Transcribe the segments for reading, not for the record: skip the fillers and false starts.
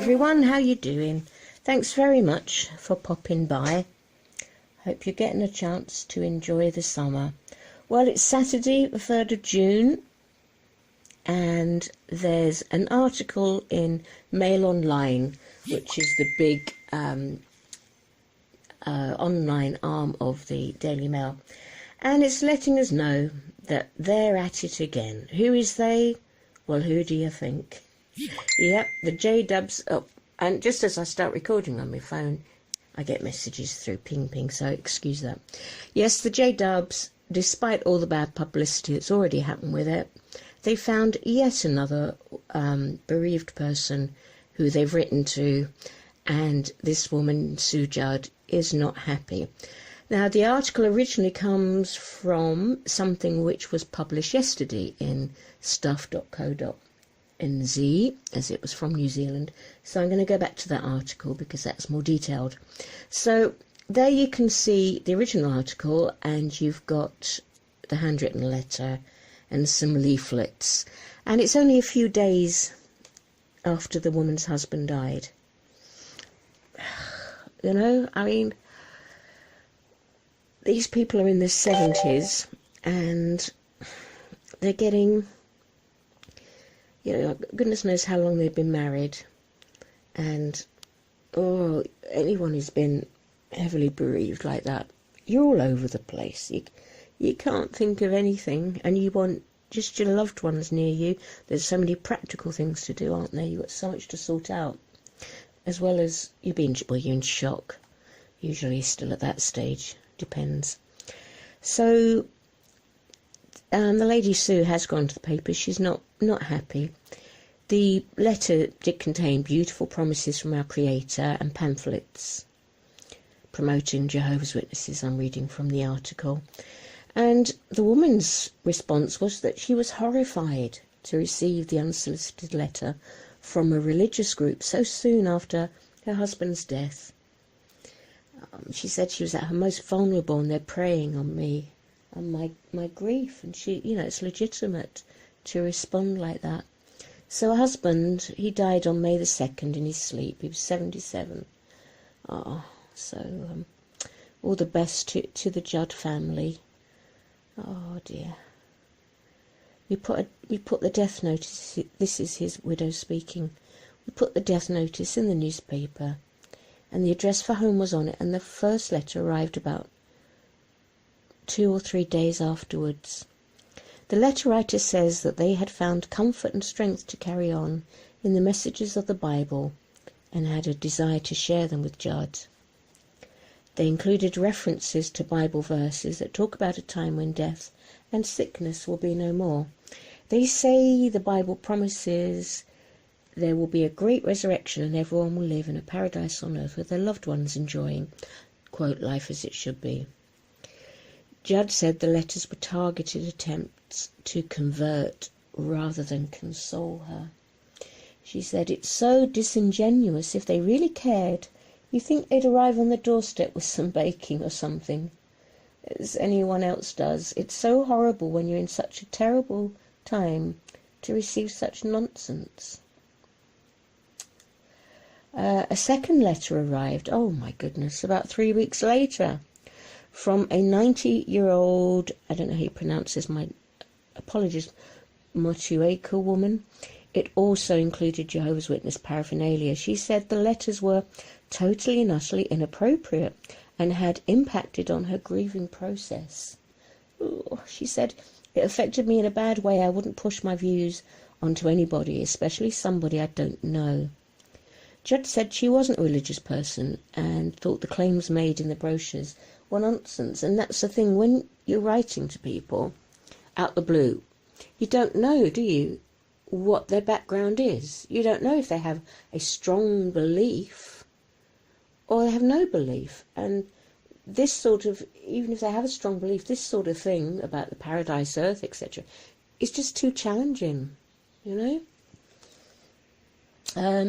everyone, how you doing? Thanks very much for popping by. Hope you're getting a chance to enjoy the summer. Well, it's Saturday the 3rd of June and there's an article in Mail Online, which is the big online arm of the Daily Mail, and it's letting us know that they're at it again. Who is they? Well, who do you think? Yep, the J-Dubs up. And just as I start recording on my phone, I get messages through ping ping, so excuse that. Yes, the J-Dubs, despite all the bad publicity that's already happened with it, they found yet another bereaved person who they've written to, and this woman, Sue Judd, is not happy. Now, the article originally comes from something which was published yesterday in stuff.co.nz, as it was from New Zealand. So I'm going to go back to that article because that's more detailed. So there you can see the original article, and you've got the handwritten letter and some leaflets. And it's only a few days after the woman's husband died. You know, I mean, these people are in their 70s and they're getting, you know, goodness knows how long they've been married. And, oh, anyone who's been heavily bereaved like that, you're all over the place. You can't think of anything, and you want just your loved ones near you. There's so many practical things to do, aren't there? You've got so much to sort out. As well as you're in shock. Usually still at that stage. Depends. So the lady Sue has gone to the paper. She's not happy. The letter did contain beautiful promises from our Creator and pamphlets promoting Jehovah's Witnesses. I'm reading from the article. And the woman's response was that she was horrified to receive the unsolicited letter from a religious group so soon after her husband's death. She said she was at her most vulnerable and they're preying on me and my grief. And she, you know, it's legitimate to respond like that. So her husband, he died on May the 2nd in his sleep. He was 77. Oh, so all the best to the Judd family. Oh dear. We put the death notice, this is his widow speaking, we put the death notice in the newspaper and the address for home was on it, and the first letter arrived about 2 or 3 days afterwards. The letter writer says that they had found comfort and strength to carry on in the messages of the Bible and had a desire to share them with Judd. They included references to Bible verses that talk about a time when death and sickness will be no more. They say the Bible promises there will be a great resurrection and everyone will live in a paradise on earth with their loved ones enjoying, quote, life as it should be. Judd said the letters were targeted attempts to convert rather than console her. She said, it's so disingenuous. If they really cared, you think they'd arrive on the doorstep with some baking or something, as anyone else does. It's so horrible when you're in such a terrible time to receive such nonsense. A second letter arrived, oh my goodness, about 3 weeks later, from a 90-year-old, I don't know how you pronounce this, my apologies, Motueka woman. It also included Jehovah's Witness paraphernalia. She said the letters were totally and utterly inappropriate and had impacted on her grieving process. Ooh, she said, it affected me in a bad way. I wouldn't push my views onto anybody, especially somebody I don't know. Judd said she wasn't a religious person and thought the claims made in the brochures were nonsense. And that's the thing, when you're writing to people out the blue, you don't know, do you, what their background is. You don't know if they have a strong belief or they have no belief. And this sort of, even if they have a strong belief, this sort of thing about the paradise, earth, etc., is just too challenging, you know.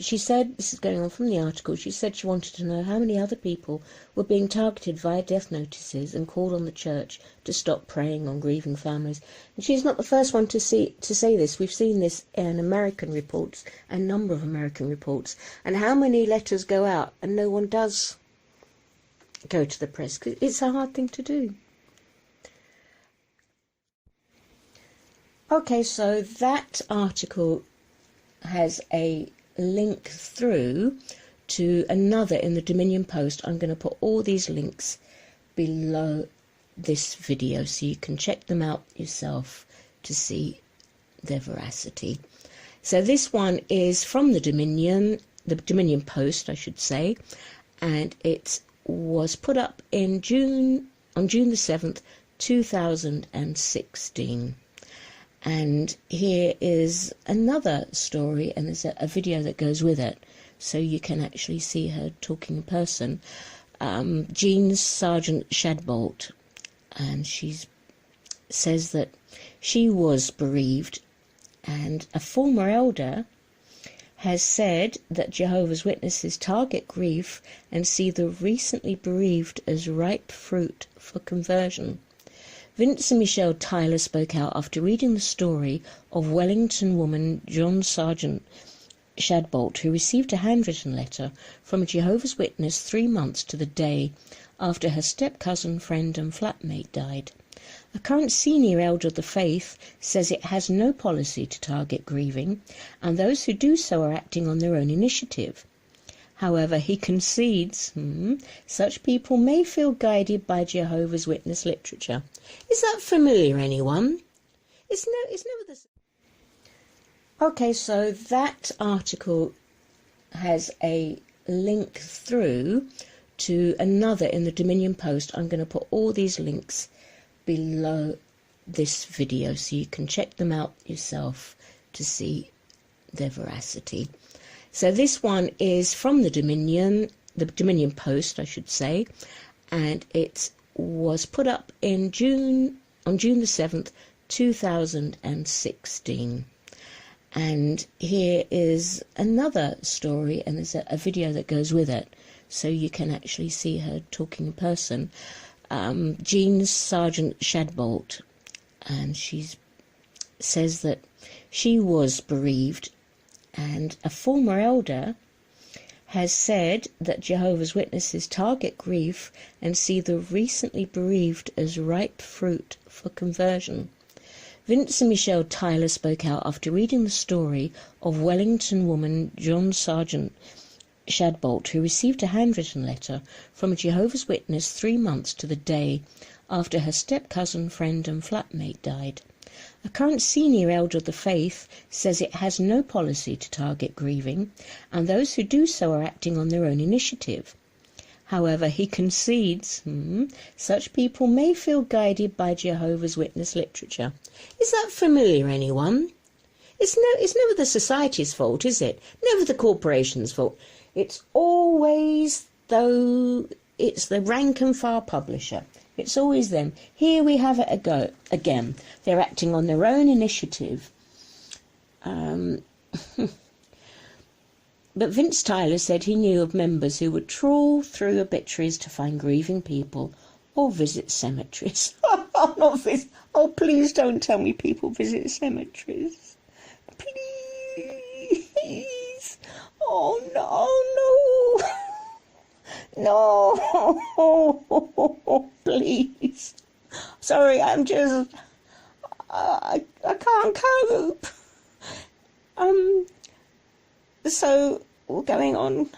She said, this is going on from the article, she said she wanted to know how many other people were being targeted via death notices and called on the church to stop preying on grieving families. And she's not the first one to say this. We've seen this in American reports, a number of American reports, and how many letters go out and no one does go to the press, 'cause it's a hard thing to do. Okay, so that article has a link through to another in the Dominion Post. I'm going to put all these links below this video so you can check them out yourself to see their veracity. So this one is from the Dominion Post, I should say, and it was put up in on June the 7th, 2016. And here is another story, and there's a video that goes with it, so you can actually see her talking in person. Jean's Sergent-Shadbolt, and she says that she was bereaved, and a former elder has said that Jehovah's Witnesses target grief and see the recently bereaved as ripe fruit for conversion. Vince and Michelle Tyler spoke out after reading the story of Wellington woman John Sergent-Shadbolt, who received a handwritten letter from a Jehovah's Witness 3 months to the day after her step-cousin, friend and flatmate died. A current senior elder of the faith says it has no policy to target grieving, and those who do so are acting on their own initiative. However, he concedes such people may feel guided by Jehovah's Witness literature. Is that familiar, anyone? It's never the same. Okay, so that article has a link through to another in the Dominion Post. I'm going to put all these links below this video so you can check them out yourself to see their veracity. So this one is from the Dominion Post, I should say, and it was put up in on June the 7th, 2016. And here is another story, and there's a video that goes with it, so you can actually see her talking in person. Jean's Sergent-Shadbolt, and she says that she was bereaved, and a former elder has said that Jehovah's Witnesses target grief and see the recently bereaved as ripe fruit for conversion. Vince and Michelle Tyler spoke out after reading the story of Wellington woman John Sergent-Shadbolt, who received a handwritten letter from a Jehovah's Witness 3 months to the day after her step-cousin, friend and flatmate died. A current senior elder of the faith says it has no policy to target grieving, and those who do so are acting on their own initiative. However, he concedes such people may feel guided by Jehovah's Witness literature. Is that familiar, anyone? It's never the society's fault, is it? Never the corporation's fault. It's always, though, it's the rank and file publisher. It's always them. Here we have it again. They're acting on their own initiative. But Vince Tyler said he knew of members who would trawl through obituaries to find grieving people or visit cemeteries. Oh, please don't tell me people visit cemeteries. Please. Oh, no. No, please. Sorry, I'm just... I can't cope. So, going on,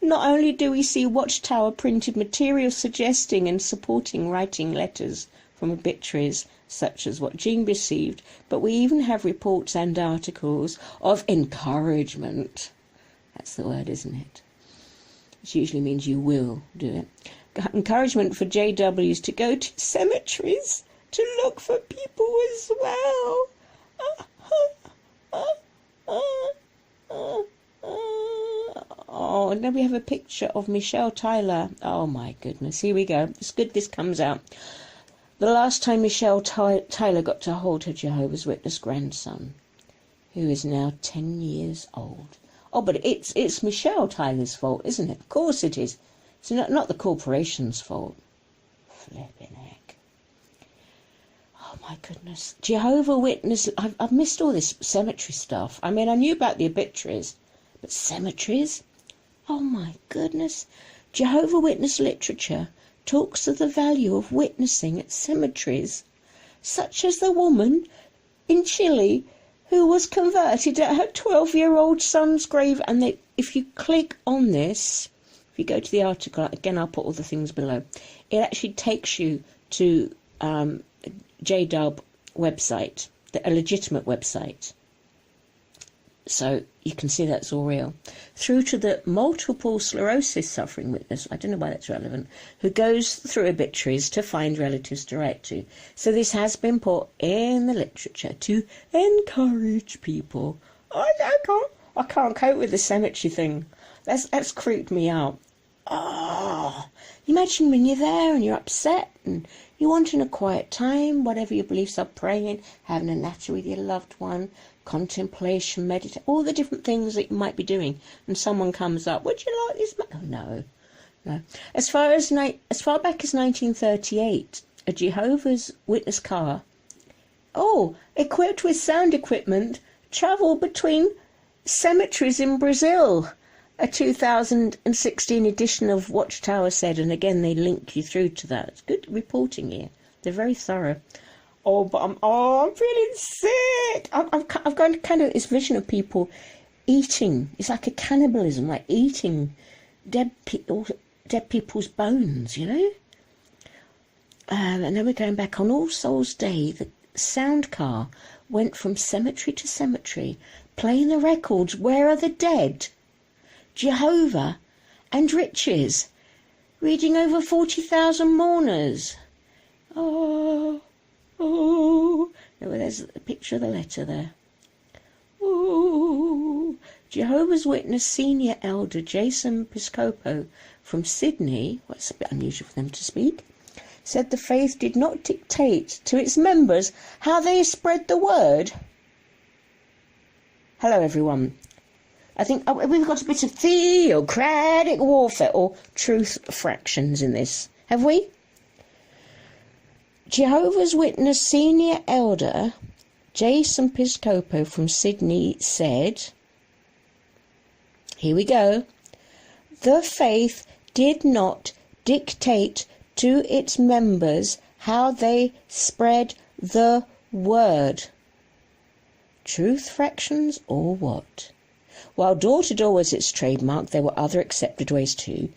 not only do we see Watchtower printed material suggesting and supporting writing letters from obituaries, such as what Jean received, but we even have reports and articles of encouragement. That's the word, isn't it? Which usually means you will do it. Encouragement for JWs to go to cemeteries to look for people as well. Oh, and then we have a picture of Michelle Tyler. Oh my goodness, here we go. It's good this comes out. The last time Michelle Tyler got to hold her Jehovah's Witness grandson, who is now 10 years old. Oh, but it's Michelle Tyler's fault, isn't it? Of course it is. It's not the corporation's fault. Flipping heck. Oh my goodness. Jehovah Witness. I've missed all this cemetery stuff. I mean, I knew about the obituaries, but cemeteries? Oh my goodness. Jehovah Witness literature talks of the value of witnessing at cemeteries, such as the woman in Chile who was converted at her 12-year-old son's grave. And if you click on this, if you go to the article, again, I'll put all the things below, it actually takes you to JDub website, a legitimate website. So you can see that's all real. Through to the multiple sclerosis suffering witness, I don't know why that's relevant, who goes through obituaries to find relatives to write to. So this has been put in the literature to encourage people. I can't cope with the cemetery thing. That's creeped me out. Oh, imagine when you're there and you're upset and you're wanting a quiet time, whatever your beliefs are, praying, having a natter with your loved one, contemplation, meditation, all the different things that you might be doing, and someone comes up, would you like this? Oh, no. As far back as 1938, a Jehovah's Witness car, equipped with sound equipment, travelled between cemeteries in Brazil. A 2016 edition of Watchtower said, and again they link you through to that. It's good reporting here. They're very thorough. I'm feeling sick. I've got kind of this vision of people eating. It's like a cannibalism, like eating dead people's bones, you know. And then we're going back on All Souls Day. The sound car went from cemetery to cemetery, playing the records. Where are the dead? Jehovah and riches, reading over 40,000 mourners. Oh, there's a picture of the letter there. Oh, Jehovah's Witness senior elder Jason Piscopo from Sydney, it's a bit unusual for them to speak, said the faith did not dictate to its members how they spread the word. Hello everyone. I think we've got a bit of theocratic warfare or truth fractions in this, have we? Jehovah's Witness senior elder Jason Piscopo from Sydney said, here we go, the faith did not dictate to its members how they spread the word. Truth fractions or what? While door-to-door was its trademark, there were other accepted ways too.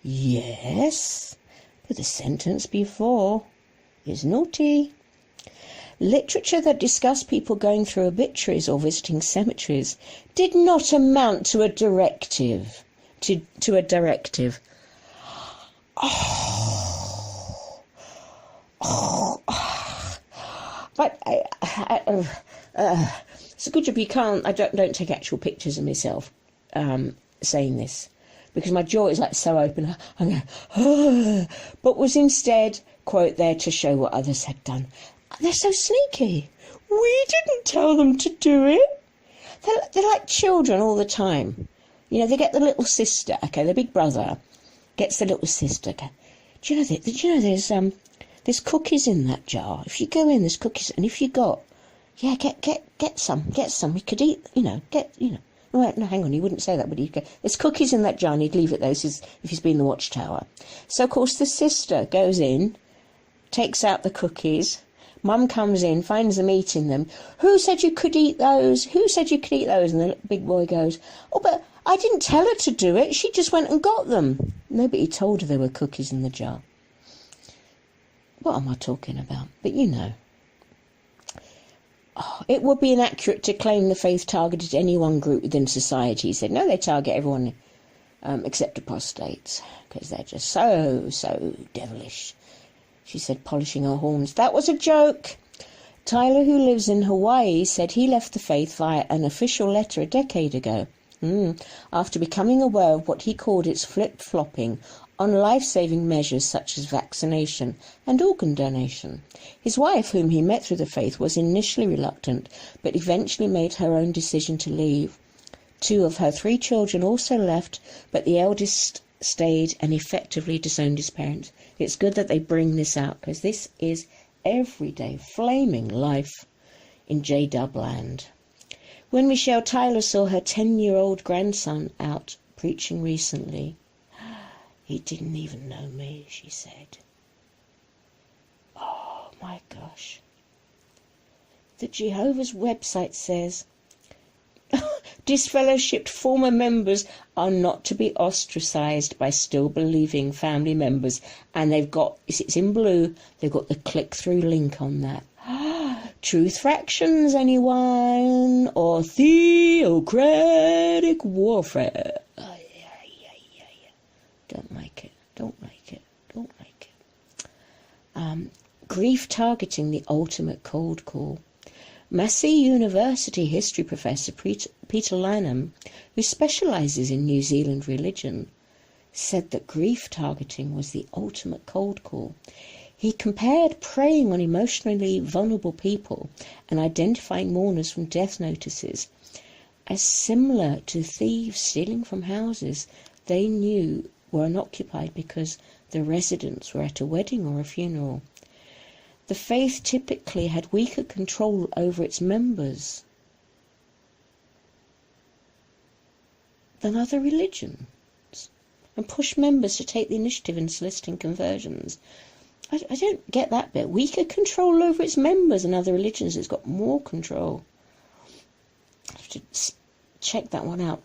Yes, but the sentence before is naughty. Literature that discussed people going through obituaries or visiting cemeteries did not amount to a directive. To a directive. But it's a good job you can't. I don't take actual pictures of myself saying this, because my jaw is like so open. I go, but was instead, quote, there to show what others had done. They're so sneaky. We didn't tell them to do it. They're like children all the time. You know, they get the little sister. Okay, the big brother gets the little sister. Okay. Do you know there's cookies in that jar. If you go in, there's cookies, and if you got, yeah, get some. You could eat, Wait, no, hang on, he wouldn't say that, would he? There's cookies in that jar, and he'd leave it there if he's been in the Watchtower. So, of course, the sister goes in, takes out the cookies. Mum comes in, finds them eating them. Who said you could eat those? Who said you could eat those? And the big boy goes, oh, but I didn't tell her to do it. She just went and got them. Nobody told her there were cookies in the jar. What am I talking about? But you know. Oh, it would be inaccurate to claim the faith targeted any one group within society. He said, no, they target everyone except apostates, because they're just so devilish. She said, polishing her horns. That was a joke. Tyler, who lives in Hawaii, said he left the faith via an official letter a decade ago, after becoming aware of what he called its flip-flopping on life-saving measures such as vaccination and organ donation. His wife, whom he met through the faith, was initially reluctant, but eventually made her own decision to leave. 2 of her 3 children also left, but the eldest stayed and effectively disowned his parents. It's good that they bring this out, because this is everyday flaming life in J-Dub land. When Michelle Tyler saw her 10-year-old grandson out preaching recently, "He didn't even know me," she said. Oh my gosh. The Jehovah's website says, disfellowshipped former members are not to be ostracized by still believing family members. And they've got, it's in blue, they've got the click-through link on that. Truth fractions, anyone? Or theocratic warfare? Don't like it, don't like it, don't like it. Grief targeting, the ultimate cold call. Massey University history professor Peter Lanham, who specialises in New Zealand religion, said that grief targeting was the ultimate cold call. He compared preying on emotionally vulnerable people and identifying mourners from death notices as similar to thieves stealing from houses they knew were unoccupied because the residents were at a wedding or a funeral. The faith typically had weaker control over its members than other religions, and pushed members to take the initiative in soliciting conversions. I don't get that bit. Weaker control over its members and other religions. It's got more control. I have to check that one out.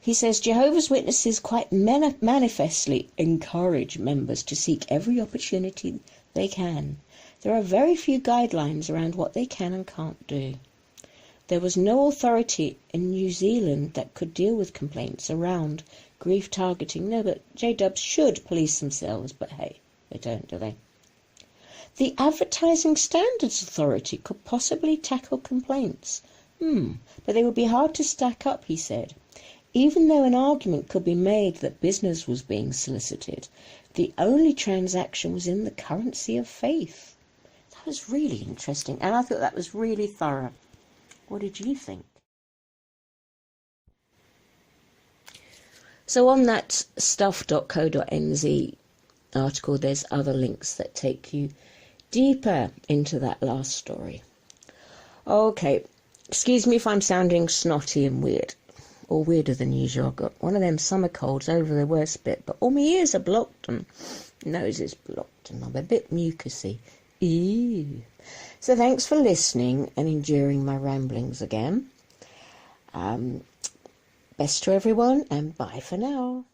He says Jehovah's Witnesses quite manifestly encourage members to seek every opportunity they can. There are very few guidelines around what they can and can't do. There was no authority in New Zealand that could deal with complaints around grief targeting. No, but J-Dubs should police themselves, but hey, they don't, do they? The Advertising Standards Authority could possibly tackle complaints. But they would be hard to stack up, he said. Even though an argument could be made that business was being solicited, the only transaction was in the currency of faith. That was really interesting, and I thought that was really thorough. What did you think? So on that stuff.co.nz article, there's other links that take you deeper into that last story. Okay, excuse me if I'm sounding snotty and weird, or weirder than usual. I've got one of them summer colds over the worst bit, but all my ears are blocked and nose is blocked and I'm a bit mucousy. Ew. So thanks for listening and enduring my ramblings again. Best to everyone, and bye for now.